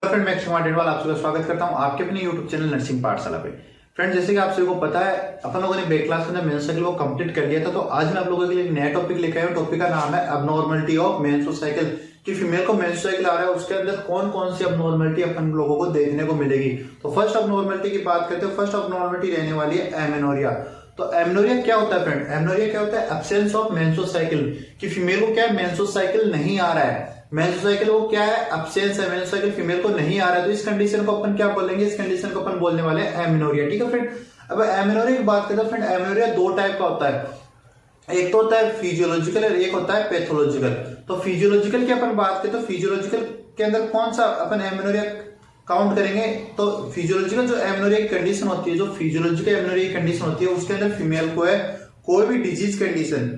Friend मैं क्षमा डेडवाल आप सबका स्वागत करता हूं आपके अपने यूट्यूब चैनल नर्सिंग पाठशाला पे। फ्रेंड जैसे कि आप सभी को पता है अपन लोगों ने बेक क्लास के अंदर मेंस साइकिल को कंप्लीट कर लिया था, तो आज मैं आप लोगों के लिए एक नया टॉपिक लेकर आया हूं। टॉपिक का नाम है अबनॉर्मलिटी ऑफ मेंस्ट्रुअल साइकिल। कि फीमेल को मेंस्ट्रुअल साइकिल आ रहा है उसके अंदर कौन कौन सी अबनॉर्मलिटी अपन लोगों को देखने को मिलेगी। तो फर्स्ट अबनॉर्मलिटी की बात करते हैं। फर्स्ट अबनॉर्मलिटी रहने वाली है एमेनोरिया। तो एमेनोरिया क्या होता है फ्रेंड? एमेनोरिया क्या होता है? Absence of menstrual cycle. कि फीमेल को क्या है, मेंस्ट्रुअल साइकिल नहीं आ रहा है। मेंस्ट्रुअल साइकिल वो क्या है, एब्सेंस है। मेंस्ट्रुअल साइकिल फीमेल को नहीं आ रहा है, तो इस कंडीशन को अपन क्या बोलेंगे? इस कंडीशन को अपन बोलने वाले हैं एमेनोरिया। ठीक है फ्रेंड। अब एमेनोरिया की बात करते हैं फ्रेंड, एमेनोरिया दो टाइप का होता है। एक तो होता है फिजियोलॉजिकल और एक होता है पैथोलॉजिकल। तो फिजियोलॉजिकल की अपन बात करें तो फिजियोलॉजिकल के अंदर कौन सा अपन एमेनोरिया काउंट करेंगे? तो फिजियोलॉजिकल जो एमेनोरिया की कंडीशन होती है, जो फिजियोलॉजिकल एमेनोरिया की कंडीशन होती है उसके अंदर फीमेल को है कोई भी डिजीज कंडीशन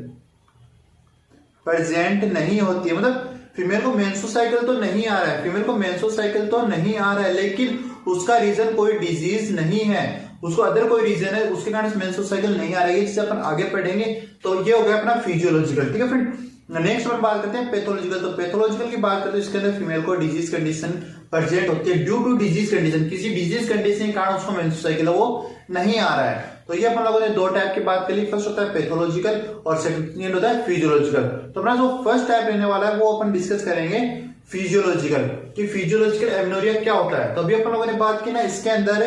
प्रेजेंट नहीं होती है। मतलब फीमेल को मेंस्ट्रुअल साइकिल तो नहीं आ रहा है, फीमेल को मेंस्ट्रुअल साइकिल तो नहीं आ रहा है, लेकिन उसका रीजन कोई डिजीज नहीं है, उसको अदर कोई रीजन है, उसके कारण मेंस्ट्रुअल साइकिल नहीं आ रही है। जिससे अपन आगे पढ़ेंगे तो ये हो गया अपना फिजियोलॉजिकल। ठीक है फ्रेंड। नेक्स्ट अपन बात करते हैं पैथोलॉजिकल। तो पैथोलॉजिकल की बात करते हैं इसके अंदर फीमेल को डिजीज कंडीशन प्रेजेंट होती है ड्यू टू डिजीज कंडीशन। किसी डिजीज कंडीशन के कारण उसको मेंस्ट्रुअल साइकिल वो नहीं आ रहा है। तो ये अपन लोगों ने दो टाइप की बात करी। फर्स्ट होता है पैथोलॉजिकल और सेकंड होता है फिजियोलॉजिकल। तो अपना जो फर्स्ट टाइप रहने वाला है वो अपन डिस्कस करेंगे फिजियोलॉजिकल। कि फिजियोलॉजिकल एमेनोरिया क्या होता है। तो अभी अपन लोगों ने बात की ना, इसके अंदर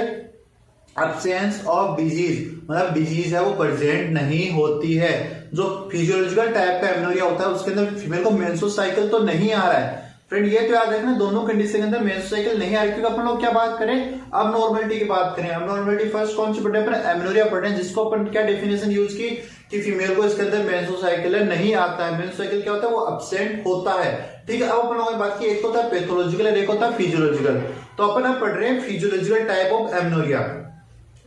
एब्सेंस ऑफ डिजीज, मतलब डिजीज है वो प्रेजेंट नहीं होती है। जो फिजियोलॉजिकल टाइप का एमेनोरिया होता है उसके अंदर फीमेल को मेंस्ट्रुअल साइकिल तो नहीं आ रहा है। फ्रेंड ये तो याद रखना, दोनों कंडीशन के अंदर मेंस्ट्रुअल साइकिल नहीं आ रही। क्योंकि अपन लोग क्या बात करें, अब नॉर्मलिटी की बात करें। अब नॉर्मलिटी फर्स्ट कौन सी पढ़े अपन? एमेनोरिया पढ़े, जिसको अपन क्या डेफिनेशन यूज की कि फीमेल को इसके अंदर मेंस्ट्रुअल साइकिल नहीं आता है। मेंस्ट्रुअल साइकिल क्या होता है, वो अब्सेंट होता है। ठीक है। अब अपन लोगों ने बात की, एक होता है पैथोलॉजिकल और एक होता है फिजियोलॉजिकल। तो अपन अब पढ़ रहे हैं फिजियोलॉजिकल टाइप ऑफ एमेनोरिया।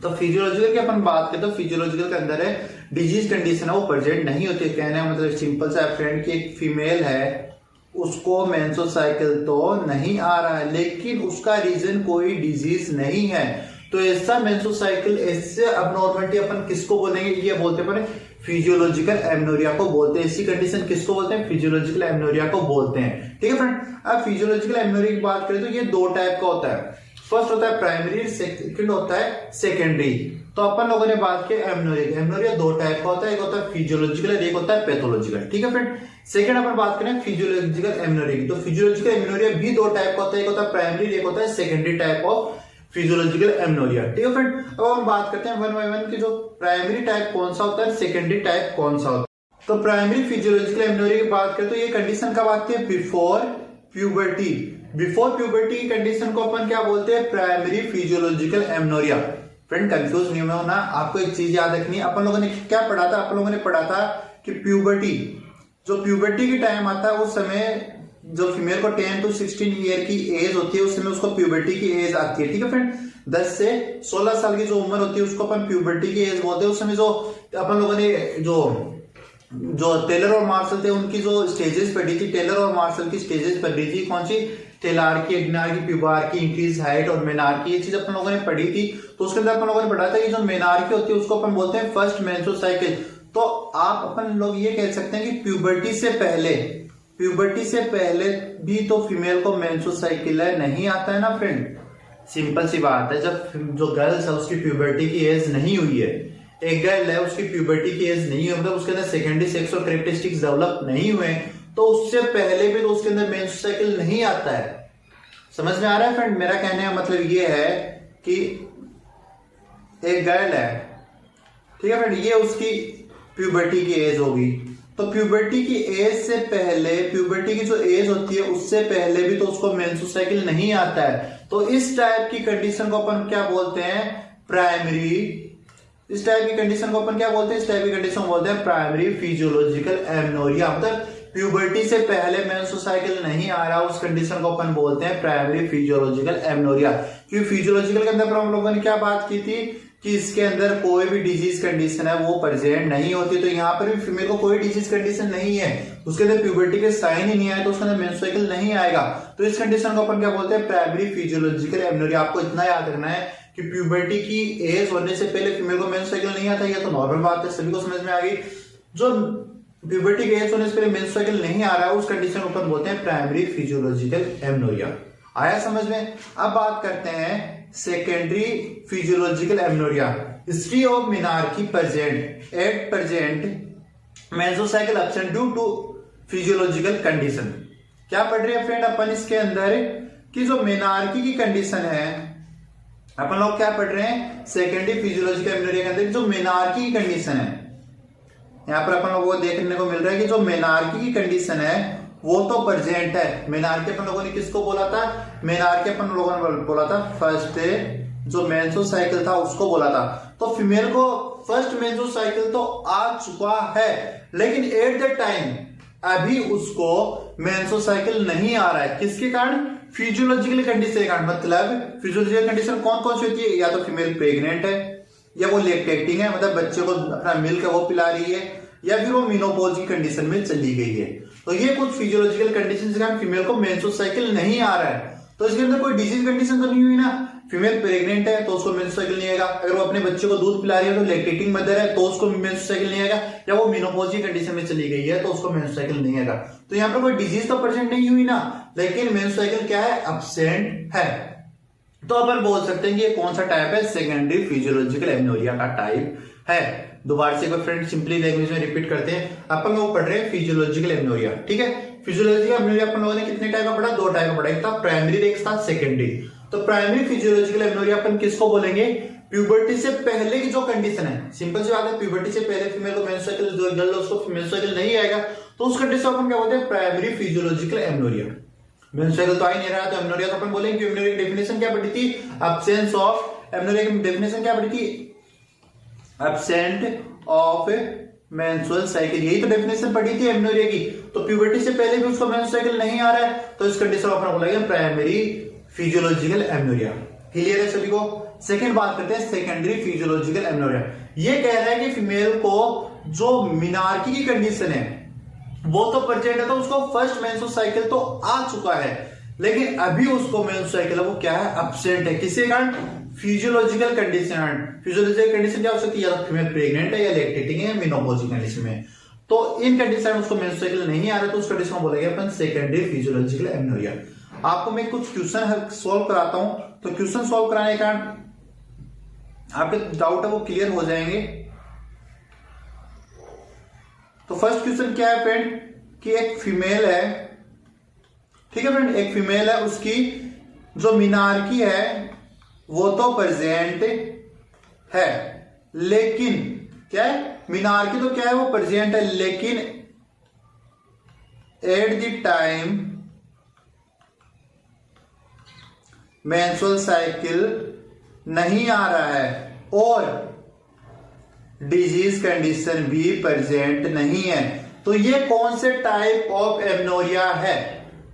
तो फिजियोलॉजिकल की अपन बात करें तो फिजियोलॉजिकल के अंदर है डिजीज कंडीशन है वो प्रेजेंट नहीं होती है। कहने का मतलब सिंपल सा फ्रेंड की एक फीमेल है उसको मेंस्ट्रुअल साइकिल तो नहीं आ रहा है, लेकिन उसका रीजन कोई डिजीज नहीं है। तो ऐसा मेंस्ट्रुअल साइकिल, ऐसे अबनॉर्मलिटी अपन किसको बोलेंगे? ये बोलते हैं फिजियोलॉजिकल एमेनोरिया को बोलते हैं। ऐसी कंडीशन किसको बोलते हैं? फिजियोलॉजिकल एमेनोरिया को बोलते हैं। ठीक है फ्रेंड। अब फिजियोलॉजिकल एमेनोरिया की बात करें तो ये दो टाइप का होता है। फर्स्ट होता है प्राइमरी, सेकंड होता है सेकेंडरी। तो अपन लोगों ने बात की एमेनोरिया। एमेनोरिया दो टाइप का होता है, एक होता है फिजियोलॉजिकल और एक होता है पैथोलॉजिकल। ठीक है फ्रेंड। सेकंड अपन बात करें फिजियोलॉजिकल एमेनोरिया की। तो फिजियोलॉजिकल एमेनोरिया भी दो टाइप का होता है, एक होता है प्राइमरी, एक होता है secondary type of physiological amenorrhea. ठीक है फ्रेंड। अब हम बात करते हैं वन बाय वन की, जो प्राइमरी टाइप कौन सा होता है, सेकेंडरी टाइप कौन सा होता है। तो प्राइमरी फिजियोलॉजिकल एमेनोरिया की बात करें तो ये कंडीशन कब आती है? Before puberty. बिफोर प्यूबर्टी की कंडीशन को अपन क्या बोलते हैं? Primary physiological amenorrhea. Friend confuse नहीं होना, आपको एक चीज याद रखनी है। अपन लोगों ने क्या पढ़ा था? अपन लोगों ने पढ़ा था कि प्यूबर्टी, जो प्यूबर्टी की टाइम आता है उस समय जो फीमेल को 10 to 16 ईयर की एज होती है उस समय उसको प्यूबर्टी की एज आती है। ठीक है फ्रेंड। 10 से 16 साल की जो उम्र होती है उसको अपन प्यूबर्टी की एज बोलते हैं। उस समय जो अपन लोगों ने जो टेलर और मार्शल थे उनकी जो स्टेजेस पढ़ी थी, टेलर और मार्शल की स्टेजेस पढ़ी थी। कौन सी? टेलार्की, एग्नार्की, प्यूबार्की, इंक्रीज हाइट और मेनार्की। ये चीज अपन लोगों ने पढ़ी थी। तो उसके अंदर अपन लोगों ने पढ़ा था कि जो मेनार्की होती है उसको अपन बोलते हैं फर्स्ट मेंस्ट्रुअल साइकिल। तो आप अपन लोग ये कह सकते हैं कि प्यूबर्टी से पहले भी तो फीमेल को मेंस्ट्रुअल साइकिल नहीं आता है ना फ्रेंड। सिंपल सी बात है, जब जो गर्ल्स है उसकी प्यूबर्टी की एज नहीं हुई है, एक गर्ल है उसकी प्यूबर्टी की एज नहीं है, मतलब उसके अंदर सेकेंडरी सेक्सुअल कैरेक्टरिस्टिक्स डेवलप नहीं हुए, तो उससे पहले भी तो उसके अंदर मेंस्ट्रुअल साइकिल नहीं आता है। समझ में आ रहा है फ्रेंड? मेरा कहने का मतलब ये है कि एक गर्ल है, ठीक है फ्रेंड, ये उसकी प्यूबर्टी की एज होगी। तो प्यूबर्टी की एज से पहले, प्यूबर्टी की जो एज होती है उससे पहले भी तो उसको मेंस्ट्रुअल साइकिल नहीं आता है। तो इस टाइप की कंडीशन को अपन क्या बोलते हैं? प्राइमरी। इस टाइप की कंडीशन को अपन क्या बोलते हैं? इस टाइप की कंडीशन को बोलते हैं प्राइमरी फिजियोलॉजिकल एमेनोरिया। मतलब प्यूबर्टी से पहले मेंस्ट्रुअल साइकिल नहीं आ रहा, उस कंडीशन को अपन बोलते हैं प्राइमरी फिजियोलॉजिकल एमेनोरिया। क्योंकि फिजियोलॉजिकल के अंदर हम लोगों ने क्या बात की थी कि इसके अंदर कोई भी डिजीज कंडीशन है वो प्रेजेंट नहीं होती। तो यहाँ पर भी फीमेल को कोई डिजीज कंडीशन नहीं है, उसके अंदर प्यूबर्टी के साइन ही नहीं आए तो उसके अंदर मेंस्ट्रुअल साइकिल नहीं आएगा। तो इस कंडीशन को अपन क्या बोलते हैं? Primary physiological amenorrhea. आपको इतना याद रखना है कि प्यूबर्टी की एज होने से पहले फीमेल को मेंस्ट्रुअल साइकिल नहीं आता, यह तो नॉर्मल बात है, सभी को समझ में आ गई। जो प्यूबर्टी की एज होने से पहले मेंस्ट्रुअल साइकिल नहीं आ रहा है उस कंडीशन को अपन बोलते हैं प्राइमरी फिजियोलॉजिकल एमेनोरिया। आया समझ में। अब बात करते हैं secondary physiological amenorrhea. History of menarche present at present menstrual absent due to physiological condition. क्या पढ़ रहे हैं फ्रेंड अपन इसके अंदर कि जो मेनार्की की कंडीशन है, अपन लोग क्या पढ़ रहे हैं सेकेंडरी फिजियोलॉजिकल एमनोरिया के अंदर जो मेनार्की की कंडीशन है, यहां पर अपन लोगों को देखने को मिल रहा है कि जो मेनार्की की कंडीशन है वो तो प्रेजेंट है। मेनार्की अपन लोगों ने किसको बोला था, मेनार्की अपन लोगों ने बोला था फर्स्ट जो मेंस्ट्रुअल साइकिल था उसको बोला था। तो फीमेल को फर्स्ट मेंस्ट्रुअल साइकिल तो आ चुका है, लेकिन एट द टाइम अभी उसको मेंस्ट्रुअल साइकिल नहीं आ रहा है। किसके कारण, फिजियोलॉजिकल कंडीशन के कारण। मतलब फिजियोलॉजिकल कंडीशन कौन कौन सी होती है, या तो फीमेल प्रेग्नेंट है, या वो लैक्टेटिंग है मतलब बच्चे को अपना मिल्क है वो पिला रही है, या फिर वो मेनोपॉज की कंडीशन में चली गई है। तो ये कुछ फिजियोलॉजिकल कंडीशन के कारण फीमेल को मेंस्ट्रुअल साइकिल नहीं आ रहा है। तो इसके अंदर कोई डिजीज कंडीशन तो नहीं हुई ना। फीमेल प्रेग्नेंट है तो उसको मेंस्ट्रुअल साइकिल नहीं आएगा, अगर वो अपने बच्चे को दूध पिला रही है तो लैक्टेटिंग मदर है तो उसको मेंस्ट्रुअल साइकिल नहीं आएगा, या वो मेनोपॉज की कंडीशन में चली गई है तो उसको मेंस्ट्रुअल साइकिल नहीं आएगा। तो यहाँ पर कोई डिजीज तो प्रेजेंट नहीं हुई ना, लेकिन मेंस्ट्रुअल साइकिल क्या है, एब्सेंट है। तो अपन बोल सकते हैं कि ये कौन सा टाइप है, सेकेंडरी फिजियोलॉजिकल एमनोरिया का टाइप है। दोबारा से फ्रेंड सिंपली लैंग्वेज में रिपीट करते हैं। अपन लोग पढ़ रहे हैं फिजियोलॉजिकल एमनोरिया, ठीक है। फिजियोलॉजिकल एमनोरिया अपन लोगों ने कितने टाइप का पढ़ा, दो टाइप का पढ़ा, एक था प्राइमरी एक था सेकेंडरी। तो प्राइमरी फिजियोलॉजिकल एमनोरिया अपन किसको बोलेंगे, प्यूबर्टी से पहले की जो कंडीशन है। सिंपल सी बात है, प्यूबर्टी से पहले फीमेल को मेंस्ट्रुअल साइकिल, जो गर्ल उसको मेंस्ट्रुअल साइकिल नहीं आएगा तो उस कंडीशन को अपन क्या बोलते हैं, primary physiological amenorrhoea. Menstrual cycle तो आ ही नहीं रहा तो एमनोरिया तो अपन बोलेंगे कि एमनोरिया की डेफिनेशन क्या पढ़ी थी, एब्सेंस ऑफ, एमनोरिया की डेफिनेशन क्या पढ़ी थी, एब्सेंट ऑफ मेंस्ट्रुअल साइकिल। यही तो डेफिनेशन पढ़ी थी एमनोरिया की। तो प्यूबर्टी से पहले भी उसको मेंस्ट्रुअल साइकिल नहीं आ रहा है तो इस कंडीशन को अपन बोलेंगे प्राइमरी फिजियोलॉजिकल एमनोरिया। क्लियर है सभी को। सेकंड बात करते हैं सेकेंडरी फिजियोलॉजिकल एमनोरिया। ये कह रहा है कि फीमेल को जो मेनार्की की कंडीशन है वो तो प्रेजेंट है, तो उसको फर्स्ट मेंस्ट्रुअल साइकिल तो आ चुका है, लेकिन अभी उसको मेंस्ट्रुअल साइकिल वो क्या है, एब्सेंट है। किसके कारण, फिजियोलॉजिकल कंडीशन। फिजियोलॉजिकल कंडीशन क्या हो सकती है, या तो फीमेल प्रेग्नेंट है, या लैक्टेटिंग है, मेनोपॉज की कंडीशन में। तो इन कंडीशन में उसको मेंस्ट्रुअल साइकिल नहीं आ रहा तो उस कंडीशन को बोलेंगे अपन सेकेंडरी फिजियोलॉजिकल एमनोरिया। आपको मैं कुछ क्वेश्चन सॉल्व कराता हूं, तो क्वेश्चन सॉल्व कराने के कारण आपके डाउट है वो क्लियर हो जाएंगे। तो फर्स्ट क्वेश्चन क्या है फ्रेंड, कि एक फीमेल है, ठीक है फ्रेंड, एक फीमेल है, उसकी जो मेनार्की है वो तो प्रेजेंट है, लेकिन क्या है, मेनार्की तो क्या है वो प्रेजेंट है, लेकिन at the time menstrual cycle नहीं आ रहा है और डिजीज कंडीशन भी प्रेजेंट नहीं है। तो ये कौन से टाइप ऑफ एमनोरिया है।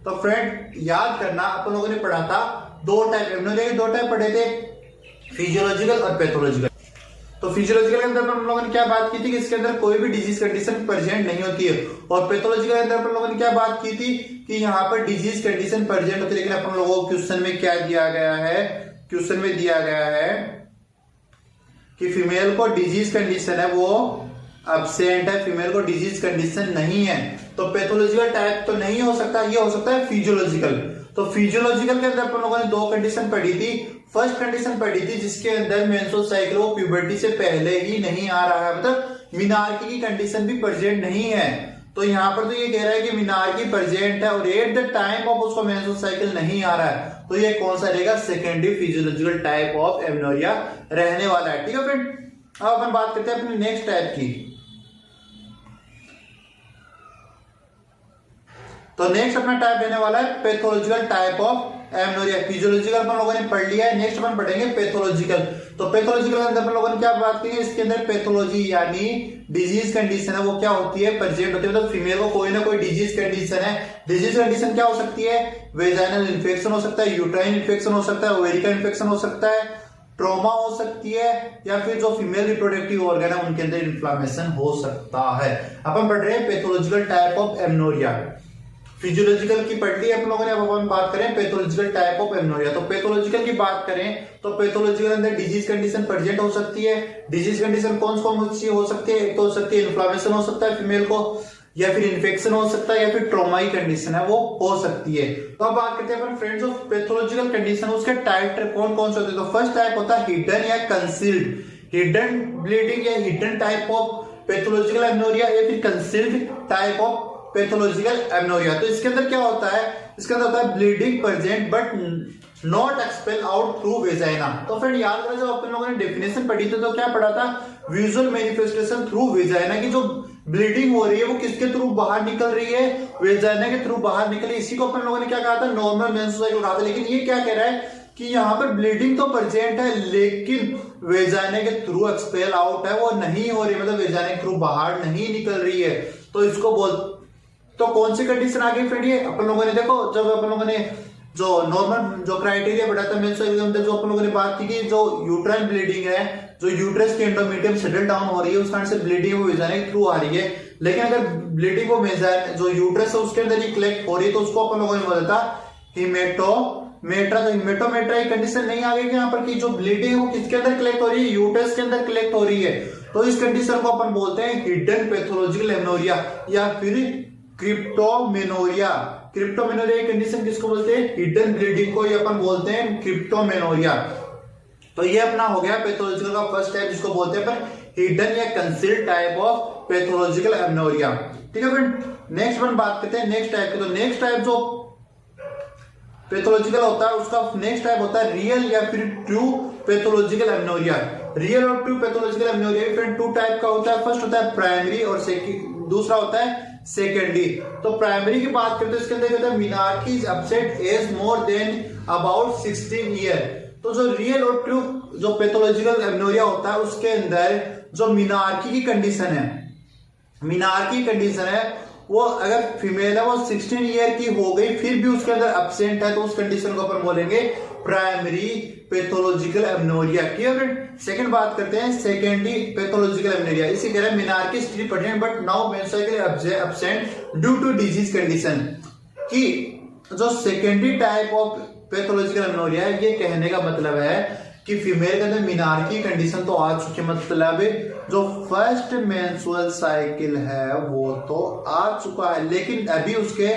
तो फ्रेंड याद करना, अपन लोगों ने पढ़ा था दो टाइप एमनोरिया के, दो टाइप पढ़े थे, फिजियोलॉजिकल और पैथोलॉजिकल। तो फिजियोलॉजिकल के अंदर अपन लोगों ने क्या बात की थी कि इसके अंदर कोई भी डिजीज कंडीशन प्रेजेंट नहीं होती है, और पैथोलॉजिकल के अंदर अपन लोगों ने क्या बात की थी कि यहाँ पर डिजीज कंडीशन प्रेजेंट होती है। लेकिन अपन लोगों को क्वेश्चन में क्या दिया गया है, क्वेश्चन में दिया गया है कि फीमेल को डिजीज कंडीशन है वो एब्सेंट है, फीमेल को डिजीज कंडीशन नहीं है। तो पैथोलॉजिकल टाइप तो नहीं हो सकता, ये हो सकता है फिजियोलॉजिकल। तो फिजियोलॉजिकल के अंदर अपन लोगों ने दो कंडीशन पढ़ी थी। फर्स्ट कंडीशन पढ़ी थी जिसके अंदर मेंस्ट्रुअल साइकिल वो प्यूबर्टी से पहले ही नहीं आ रहा है, मतलब मेनार्की की कंडीशन भी प्रेजेंट नहीं है। तो यहाँ पर तो ये कह रहा है कि मेनार्की प्रेजेंट है और एट द टाइम ऑफ उसको मेंस्ट्रुअल साइकिल नहीं आ रहा है। तो ये कौन सा रहेगा, secondary physiological type of amenorrhoea रहने वाला है। ठीक है फ्रेंड, अब अपन बात करते हैं अपने नेक्स्ट टाइप की। तो नेक्स्ट अपना टाइप रहने वाला है pathological type of amenorrhoea. Physiological अपन लोगों ने पढ़ लिया है, नेक्स्ट अपन पढ़ेंगे पैथोलॉजिकल। तो पैथोलॉजिकल के अंदर अपन लोगों ने क्या बात की है, इसके अंदर पैथोलॉजी यानी डिजीज कंडीशन है वो क्या होती है, प्रेजेंट होती है। मतलब फीमेल को कोई ना कोई डिजीज कंडीशन है। डिजीज कंडीशन क्या हो सकती है, वेजाइनल इन्फेक्शन हो सकता है, यूट्राइन इन्फेक्शन हो सकता है, ओवेरिकल इन्फेक्शन हो सकता है, ट्रॉमा हो सकती है, या फिर जो फीमेल रिप्रोडक्टिव ऑर्गन है उनके अंदर इन्फ्लामेशन हो सकता है। अपन पढ़ रहे हैं pathological type of amenorrhoea. Physiological की पढ़ ली है आप लोगों ने, अब अपन बात करें पैथोलॉजिकल टाइप ऑफ एमनोरिया। तो पैथोलॉजिकल की बात करें तो पैथोलॉजिकल अंदर डिजीज कंडीशन प्रेजेंट हो सकती है। डिजीज कंडीशन कौन कौन सी हो सकती है, एक तो हो सकती है इन्फ्लामेशन हो सकता है फीमेल को, या फिर इन्फेक्शन हो सकता है, या फिर ट्रॉमा की कंडीशन है वो हो सकती है। तो अब बात करते हैं अपन फ्रेंड्स ऑफ पैथोलॉजिकल कंडीशन, उसके टाइप कौन कौन से होते हैं। तो फर्स्ट टाइप होता है हिडन या कंसील्ड, हिडन ब्लीडिंग या hidden type of pathological amenorrhoea, या फिर concealed type of pathological amenorrhoea. तो इसके अंदर क्या होता है, इसके अंदर होता है bleeding present but not expel out through vagina. तो फ्रेंड याद करें, जब अपन लोगों ने डेफिनेशन पढ़ी थी तो क्या पढ़ा था, विजुअल मैनिफेस्टेशन थ्रू वेजाइना, की जो ब्लीडिंग हो रही है वो किसके थ्रू बाहर निकल रही है, वेजाइना के थ्रू बाहर निकल रही है। इसी को अपन लोगों ने क्या कहा था, नॉर्मल मेंस्ट्रुअल साइकिल कहा था। लेकिन ये क्या कह रहा है कि यहाँ पर ब्लीडिंग तो प्रेजेंट है लेकिन वेजाइना के थ्रू एक्सपेल आउट है, वो नहीं हो रही, मतलब वेजाइना के थ्रू बाहर नहीं निकल रही है। तो इसको तो कौन सी कंडीशन आ गई फ्रेंड, ये अपन लोगों ने देखो, जब अपन लोगों ने जो नॉर्मल जो क्राइटेरिया पढ़ा था मेंस्ट्रुअल के अंदर, जो अपन लोगों ने बात की कि जो यूट्राइन ब्लीडिंग है, जो यूट्रस के एंडोमेट्रियम सेटल डाउन हो रही है, उस कारण से ब्लीडिंग वो वेजाइना के थ्रू आ रही है। लेकिन अगर ब्लीडिंग वो जो यूट्रस है उसके अंदर ही कलेक्ट हो रही है, तो उसको अपन लोगों ने बोला था हिमेटोमेट्रा। तो हिमेटोमेट्रा की कंडीशन नहीं आ गई यहाँ पर कि जो ब्लीडिंग है वो किसके अंदर कलेक्ट हो रही है, यूट्रस के अंदर कलेक्ट हो रही है। तो इस कंडीशन को अपन बोलते हैं हिडन पैथोलॉजिकल एमनोरिया या फिर क्रिप्टोमेनोरिया। क्रिप्टोमेनोरिया की कंडीशन किसको बोलते हैं, हिडन ब्लीडिंग को, ये अपन बोलते हैं क्रिप्टोमेनोरिया। तो ये अपना हो गया पैथोलॉजिकल का फर्स्ट टाइप, जिसको बोलते हैं पर हिडन या concealed type of pathological amenorrhoea. ठीक है फ्रेंड, नेक्स्ट वन बात करते हैं नेक्स्ट टाइप की। तो नेक्स्ट टाइप जो पैथोलॉजिकल होता है उसका नेक्स्ट टाइप होता है रियल या फिर ट्रू पैथोलॉजिकल एमनोरिया। रियल और true pathological amenorrhea friend two type का होता है। फर्स्ट होता है प्राइमरी और दूसरा होता है सेकेंडरी। तो प्राइमरी की बात करते हैं, इसके अंदर होता है menarche is absent as more than about 16 year. तो जो रियल और ट्रू जो पैथोलॉजिकल एमनोरिया होता है उसके अंदर जो मिनार्की की कंडीशन है, मिनार्की कंडीशन है वो अगर फीमेल है वो 16 ईयर की हो गई फिर भी उसके अंदर एब्सेंट है, तो उस कंडीशन को अपन बोलेंगे primary pathological amenorrhoea. Clear. Second बात करते हैं सेकेंडरी पैथोलॉजिकल एमनोरिया। इसी कह रहे हैं menarche still present but now menstrual absent due to disease condition. कि जो secondary type of pathological amenorrhea है, ये कहने का मतलब है कि फीमेल के अंदर मिनार्की कंडीशन तो आ चुकी, मतलब जो फर्स्ट मेंस्ट्रुअल साइकिल है वो तो आ चुका है लेकिन अभी उसके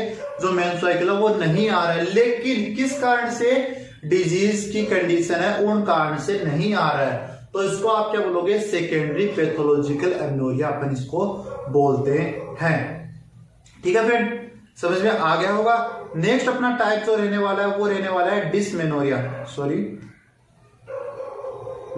जो मेंस्ट्रुअल साइकिल है वो नहीं आ रहा है। लेकिन किस कारण से, डिजीज की कंडीशन है उन कारण से नहीं आ रहा है। तो इसको आप क्या बोलोगे, सेकेंडरी पैथोलॉजिकल एमनोरिया अपन इसको बोलते हैं। ठीक है फ्रेंड, समझ में आ गया होगा। नेक्स्ट अपना टाइप जो रहने वाला है वो रहने वाला है डिसमेनोरिया।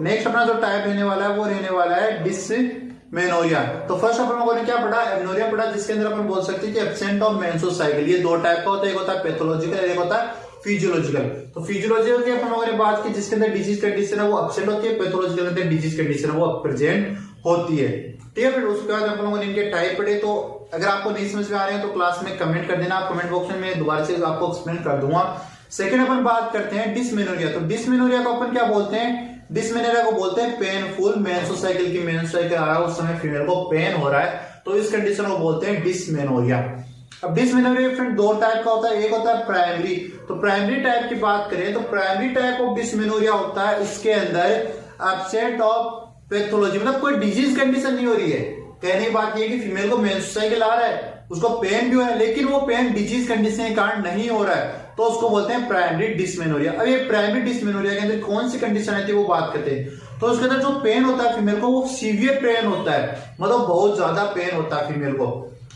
नेक्स्ट अपना जो टाइप रहने वाला है वो रहने वाला है डिसमेनोरिया। तो फर्स्ट अपन लोगों ने क्या पढ़ा, एमनोरिया पढ़ा, जिसके अंदर अपन बोल सकते हैं कि एब्सेंट ऑफ मेंस्ट्रुअल साइकिल। ये दो टाइप का होता है, एक होता है पैथोलॉजिकल, एक होता है फिजियोलॉजिकल। तो फिजियोलॉजिकल की अपन लोगों ने बात की जिसके अंदर डिजीज कंडीशन है वो एब्सेंट होती है, पैथोलॉजिकल के अंदर डिजीज कंडीशन है वो प्रेजेंट होती है। ठीक है, फिर उसके बाद अपन लोगों ने इनके टाइप पढ़े। तो अगर आपको नहीं समझ में आ रहे हैं तो क्लास में कमेंट कर देना, आप कमेंट बॉक्स में मैं दोबारा से आपको एक्सप्लेन कर दूंगा। सेकंड अपन बात करते हैं डिसमेनोरिया। तो डिसमेनोरिया को अपन क्या बोलते हैं, डिसमेनोरिया को बोलते हैं पेनफुल मेंस्ट्रुअल साइकिल की मेंस्ट्रुअल साइकिल आ रहा है उस समय फीमेल को पेन हो रहा है, तो इस कंडीशन को बोलते हैं डिसमेनोरिया। अब डिसमेनोरिया फ्रेंड दो टाइप का होता है, एक होता है प्राइमरी। तो प्राइमरी टाइप की बात करें तो प्राइमरी टाइप ऑफ डिसमेनोरिया होता है, इसके अंदर एब्सेंट ऑफ पैथोलॉजी, मतलब कोई डिजीज कंडीशन नहीं हो रही है। कहने की बात यह कि फीमेल को मेंस्ट्रुअल साइकिल आ रहा है, उसको पेन भी है लेकिन वो पेन डिजीज कंडीशन के कारण नहीं हो रहा है, तो उसको बोलते हैं प्राइमरी डिसमेनोरिया। अब ये प्राइमरी डिसमेनोरिया के अंदर कौन सी कंडीशन आती है वो बात करते हैं। तो उसके अंदर जो पेन होता है फीमेल को वो सीवियर पेन होता है, मतलब बहुत ज्यादा पेन होता है फीमेल को।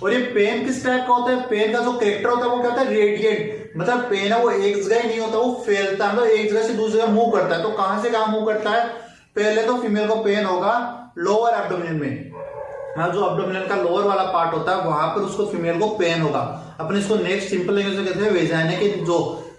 और ये पेन किस टाइप का होता है, पेन का जो कैरेक्टर होता है वो क्या होता है, रेडिएंट, मतलब पेन है वो एक जगह ही नहीं होता, वो फैलता है, मतलब एक जगह से दूसरी जगह मूव करता है। तो कहां से कहां मूव करता है, पहले तो फीमेल को पेन होगा लोअर एब्डोमिन में, जो एब्डोमिनल का लोअर वाला पार्ट होता है वहां पर उसको फीमेल को पेन होगा। अपन इसको नेक्स्ट सिंपल लैंग्वेज में कहते हैं वेजाइना के जो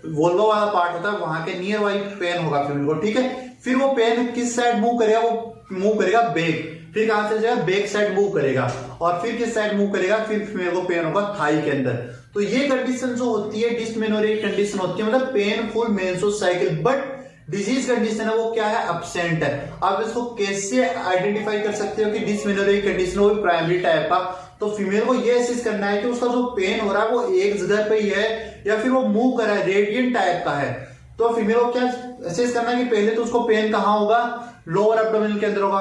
वोल्वा वाला पार्ट होता है वहां के नियर वाई पेन होगा फीमेल को। ठीक है, फिर वो पेन किस साइड मूव करेगा, वो मूव करेगा बैक, फिर कहां से जाएगा, बैक साइड मूव करेगा, और फिर किस साइड मूव करेगा, फिर फीमेल को पेन होगा थाई के अंदर। तो ये कंडीशन जो होती है डिसमेनोरिया कंडीशन होती है, मतलब painful menstrual cycle but disease condition है वो क्या है, एब्सेंट है। आप इसको कैसे आइडेंटिफाई कर सकते हो कि डिसमेनोरिया कंडीशन हो प्राइमरी टाइप का। तो फीमेल को ये असेस करना है कि उसका जो पेन हो रहा है वो एक जगह पे ही है या फिर वो मूव कर रहा है, रेडियंट टाइप का है। तो फीमेल को क्या असेस करना है कि पहले तो उसको पेन कहां होगा, लोअर एब्डोमिनल के अंदर होगा,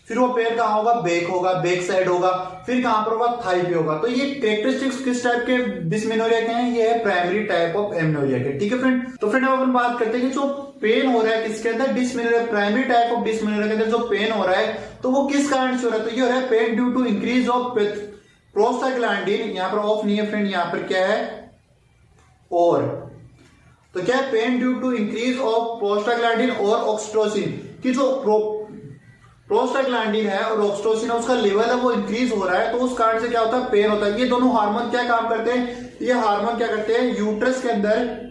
फिर वो पेन कहाँ होगा, बैक होगा, बैक साइड होगा, फिर कहां पर होगा, थाई पे होगा। तो ये कैरेक्टरिस्टिक्स किस टाइप के डिस्मेनोरिया के हैं, ये है प्राइमरी टाइप ऑफ एमेनोरिया के। ठीक है फ्रेंड, तो फ्रेंड अब अपन बात करते हैं कि जो पेन हो रहा है किसके अंदर, dysmenorrhea, primary type of dysmenorrhea के अंदर जो पेन हो रहा है तो वो किस कारण से हो रहा है, तो ये हो रहा है pain due to increase of prostaglandin, यहाँ पर ऑफ नहीं है फ्रेंड, यहाँ पर क्या है और, तो क्या है pain due to increase of prostaglandin और ऑक्सीटोसिन, की जो प्रोस्टाग्लैंडिन है और ऑक्सीटोसिन है उसका लेवल है वो इंक्रीज हो रहा है, तो उस कारण से क्या होता है, पेन होता है। ये दोनों हार्मोन क्या काम करते हैं, ये हार्मोन क्या करते हैं, यूट्रस के अंदर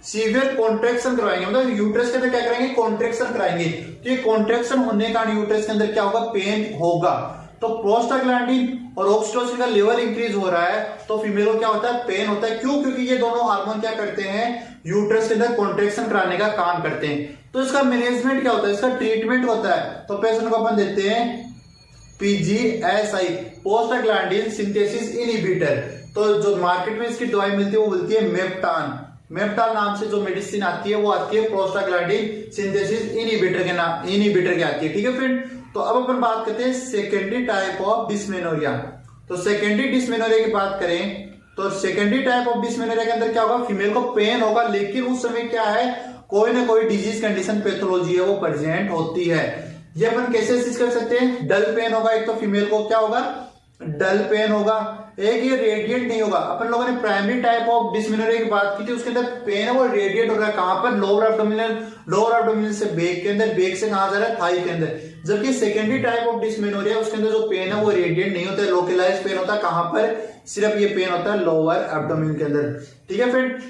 सीवियर कॉन्ट्रेक्शन करवाएंगे, मतलब यूट्रस के अंदर क्या करेंगे, कॉन्ट्रेक्शन कराएंगे। तो ये कॉन्ट्रेक्शन होने के कारण यूट्रस के अंदर क्या होगा, पेन होगा। तो प्रोस्टाग्लैंडिन और ऑक्सीटोसिन का लेवल इंक्रीज हो रहा है तो फीमेल को क्या होता है, पेन होता है। क्यों, क्योंकि ये दोनों हार्मोन क्या करते हैं, यूट्रस के अंदर कॉन्ट्रेक्शन कराने का काम करते हैं। तो इसका मैनेजमेंट क्या होता है, इसका ट्रीटमेंट होता है। तो पेशेंट को अपन देते हैं PGSI, प्रोस्टाग्लैंडिन सिंथेसिस इनहिबिटर। तो जो मार्केट में इसकी दवाई मिलती है वो मिलती है मेप्टान, मेप्टान नाम से जो मेडिसिन आती है वो आती है प्रोस्टाग्लैंडिन सिंथेसिस इनहिबिटर के नाम, इनहिबिटर के आती है। ठीक है फ्रेंड, तो अब अपन बात करते हैं सेकेंडरी टाइप ऑफ डिस्मेनोरिया। तो सेकेंडरी डिस्मेनोरिया की बात करें तो सेकेंडरी टाइप ऑफ डिस्मेनोरिया के अंदर क्या होगा, फीमेल को पेन होगा, लेकिन उस समय क्या है, कोई ना कोई डिजीज कंडीशन पैथोलॉजी है वो प्रेजेंट होती है। ये अपन कैसे असिस्ट कर सकते हैं, डल पेन होगा, एक तो फीमेल को क्या होगा, डल पेन होगा, एक ये रेडिएट नहीं होगा। अपन लोगों ने प्राइमरी टाइप ऑफ डिस्मेनोरिया की बात की थी, उसके अंदर पेन है वो रेडिएट हो रहा है, कहां पर, लोअर एब्डोमिनल से बैक के अंदर, बैक से कहां जा रहा है, थाई के अंदर। जबकि सेकेंडरी टाइप ऑफ डिस्मेनोरिया उसके अंदर जो पेन है वो रेडिएट नहीं होता है, लोकलाइज पेन होता है, कहां पर, सिर्फ ये पेन होता है लोअर एब्डोमेन के अंदर। ठीक है फ्रेंड,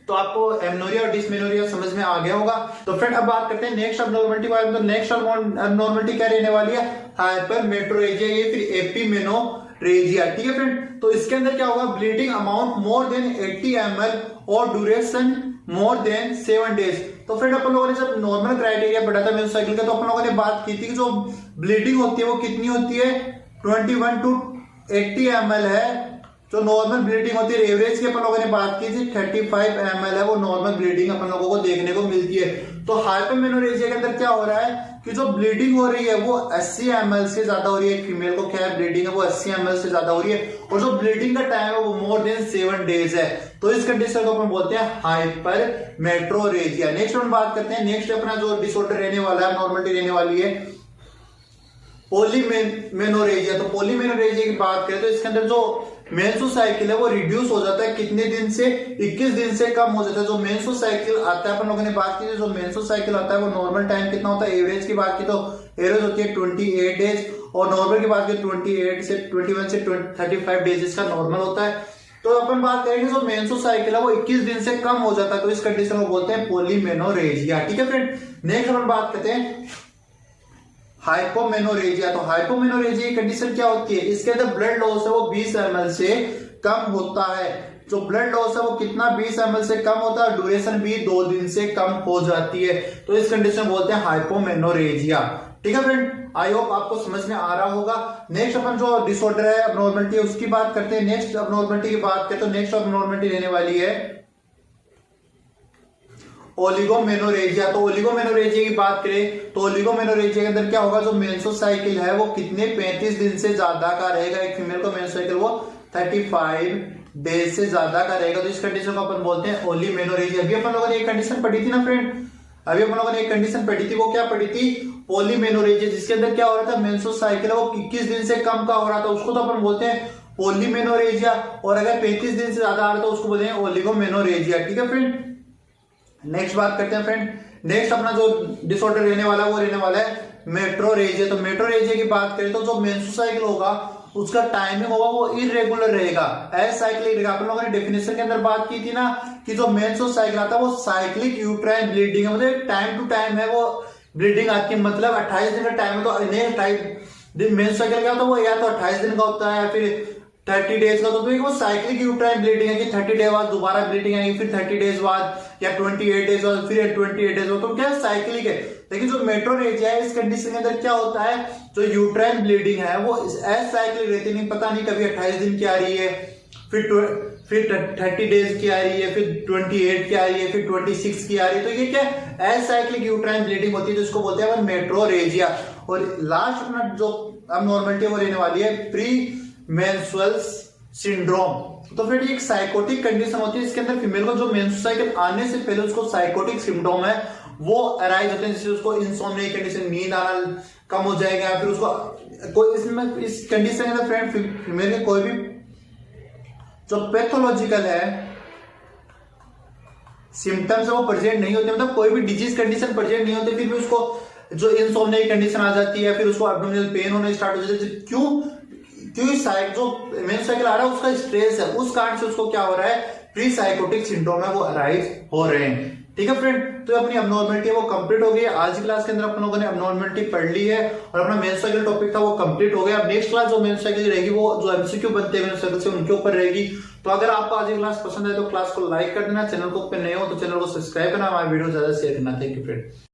तो आपको एमेनोरिया और डिस्मेनोरिया समझ में आ गया होगा। तो फ्रेंड अब बात करते हैं नेक्स्ट अबनॉर्मलिटी वाले में। तो नेक्स्ट अबनॉर्मलिटी क्या रहने वाली है, हाइपरमेट्रोरेजिया, ये फिर एपिमेनोरेजिया। ठीक है फ्रेंड, तो इसके अंदर क्या होगा, bleeding amount more than 80 ml और ड्यूरेशन मोर देन 7 days। तो फ्रेंड अपन लोगों ने जब नॉर्मल क्राइटेरिया पढ़ा था मेंस्ट्रुअल साइकिल का, तो अपन लोगों ने बात की थी कि जो ब्लीडिंग होती है वो कितनी होती है, 21 to 80 ml है जो नॉर्मल ब्लीडिंग होती है। एवरेज की अपन लोगों ने बात की थी 35 ml है वो नॉर्मल ब्लीडिंग अपन लोगों को देखने को मिलती है। तो हाइपरमेनोरेजिया के अंदर क्या हो रहा है कि जो ब्लीडिंग हो रही है वो 80 ml से ज्यादा हो रही है, फीमेल को क्या है ब्लीडिंग है वो 80 ml से ज्यादा हो रही है, और जो ब्लीडिंग का टाइम है वो मोर देन 7 days है। तो इस कंडीशन को अपन बोलते हैं हाइपरमेट्रोरेजिया। नेक्स्ट हम बात करते हैं, नेक्स्ट अपना जो डिसऑर्डर रहने वाला है, नॉर्मलिटी रहने वाली है पॉलीमेनोरेजिया। तो पॉलीमेनोरेजिया की बात करें तो इसके अंदर जो मेंस्ट्रुअल साइकिल है वो रिड्यूस हो जाता है कितने दिन से, 21 दिन से कम हो जाता है। जो मेंस्ट्रुअल साइकिल आता है अपन लोगों ने बात की, जो मेंस्ट्रुअल साइकिल आता है वो नॉर्मल टाइम कितना होता है, एवरेज की बात की तो एवरेज होती है 28 days, और नॉर्मल की बात की 21 से 35 days इसका नॉर्मल होता है। तो अपन बात करेंगे जो मेंस्ट्रुअल साइकिल है वो 21 दिन से कम हो जाता है, तो इस कंडीशन को बोलते हैं पॉलीमेनोरेजिया। ठीक है फ्रेंड, नेक्स्ट अपन बात करते हैं हाइपोमेनोरेजिया। तो हाइपोमेनोरेजिया की कंडीशन क्या होती है, इसके अंदर ब्लड लॉस है वो 20 ml से कम होता है। जो ब्लड लॉस है वो कितना 20 ml से कम होता है, ड्यूरेशन भी 2 दिन से कम हो जाती है, तो इस कंडीशन बोलते हैं हाइपोमेनोरेजिया। ठीक है फ्रेंड, आई होप आपको समझ में आ रहा होगा। नेक्स्ट अपन जो डिसऑर्डर है अबनॉर्मलिटी उसकी बात करते हैं। नेक्स्ट अबनॉर्मलिटी की बात करते हैं तो नेक्स्ट अबनॉर्मलिटी रहने वाली है ओलिगोमेनोरेजिया। तो ओलिगोमेनोरेजिया की बात करें तो ओलिगोमेनोरेजिया के अंदर क्या होगा, जो मेंस्ट्रुअल साइकिल है वो कितने 35 दिन से ज्यादा का रहेगा, एक फीमेल को मेंस्ट्रुअल साइकिल वो 35 डेज से ज्यादा का रहेगा, तो इस कंडीशन को अपन बोलते हैं ओलिगोमेनोरेजिया। अभी अपन लोगों ने एक कंडीशन पढ़ी थी ना फ्रेंड, अभी अपन लोगों ने एक कंडीशन पढ़ी थी, वो क्या पढ़ी थी, पॉलीमेनोरेजिया, जिसके अंदर क्या हो रहा था, मेंस्ट्रुअल साइकिल है वो 21 दिन से कम का हो रहा था, उसको तो अपन बोलते हैं पॉलीमेनोरेजिया, और अगर 35 दिन से ज्यादा आ रहा था उसको बोलते हैं ओलिगोमेनोरेजिया। ठीक है फ्रेंड, नेक्स्ट बात करते हैं फ्रेंड, नेक्स्ट अपना जो डिसऑर्डर रहने वाला है वो रहने वाला है मेट्रोरेजिया। तो मेट्रोरेजिया की बात करें तो जो मेंस्ट्रुअल साइकिल होगा उसका टाइमिंग होगा वो इरेगुलर रहेगा, असाइक्लिक रहेगा। अपन लोगों ने डेफिनेशन के अंदर बात की थी ना कि जो मेंस्ट्रुअल साइकिल आता है वो साइक्लिक यूट्राइन ब्लीडिंग है, मतलब टाइम टू टाइम है वो ब्लीडिंग आती है, मतलब 28 दिन का टाइम है। तो मेंस्ट्रुअल साइकिल क्या होता है वो या तो 28 दिन का होता है या फिर 30 डेज का, तो वो साइक्लिक यूट्राइन ब्लीडिंग है कि 30 डेज बाद दोबारा ब्लीडिंग आएगी, फिर 30 डेज बाद या 28 डेज बाद फिर 28 डेज बाद, तो क्या साइक्लिक है। लेकिन जो मेट्रोरेजिया है इस कंडीशन के अंदर क्या होता है, जो यूट्राइन ब्लीडिंग है वो एसाइक्लिक रहती नहीं, पता नहीं कभी 28 दिन की आ रही है, फिर फिर 30 डेज की आ रही है, फिर 28 की आ रही है, फिर 26 की आ रही है। तो ये क्या है, एसाइक्लिक यूट्राइन ब्लीडिंग होती है, जिसको बोलते हैं मेट्रोरेजिया। और लास्ट अपना जो अब नॉर्मलिटी वो रहने वाली है प्री मेंस्ट्रुअल सिंड्रोम। तो फिर एक साइकोटिक कंडीशन होती है, इसके अंदर फीमेल को जो मेंस्ट्रुअल साइकिल आने से पहले उसको साइकोटिक सिम्टोम है वो अराइज होते हैं, जैसे उसको इंसोम्निया कंडीशन, नींद आना कम हो जाएगा, फिर उसको कोई इसमें इस कंडीशन के अंदर फ्रेंड फीमेल के कोई भी जो पैथोलॉजिकल है सिम्टम्स वो प्रेजेंट नहीं होते, मतलब कोई भी डिजीज कंडीशन प्रेजेंट नहीं होते, फिर भी उसको जो इंसोम्निया की कंडीशन आ जाती है, फिर उसको एब्डोमिनल पेन होने स्टार्ट हो जाता है। क्यों? क्योंकि जो मेंस्ट्रुअल साइकिल आ रहा है उसका स्ट्रेस है, उस कारण से उसको क्या हो रहा है, प्री साइकोटिक सिंड्रोम है वो अराइज हो रहे हैं। ठीक है फ्रेंड, तो अपनी अबनॉर्मलिटी वो कंप्लीट हो गई है। आज की क्लास के अंदर अपन लोगों ने अबनॉर्मलिटी पढ़ ली है और अपना मेंस्ट्रुअल साइकिल टॉपिक था वो कंप्लीट हो गया। अब नेक्स्ट क्लास जो मेंस्ट्रुअल साइकिल रहेगी वो जो एमसीक्यू बनते हैं मेंस्ट्रुअल साइकिल से उनके ऊपर रहेगी। तो अगर आपको आज की क्लास पसंद है तो क्लास को लाइक कर देना, चैनल को नए हो तो चैनल को सब्सक्राइब करना, हमारे वीडियो ज्यादा शेयर करना। Thank you friend.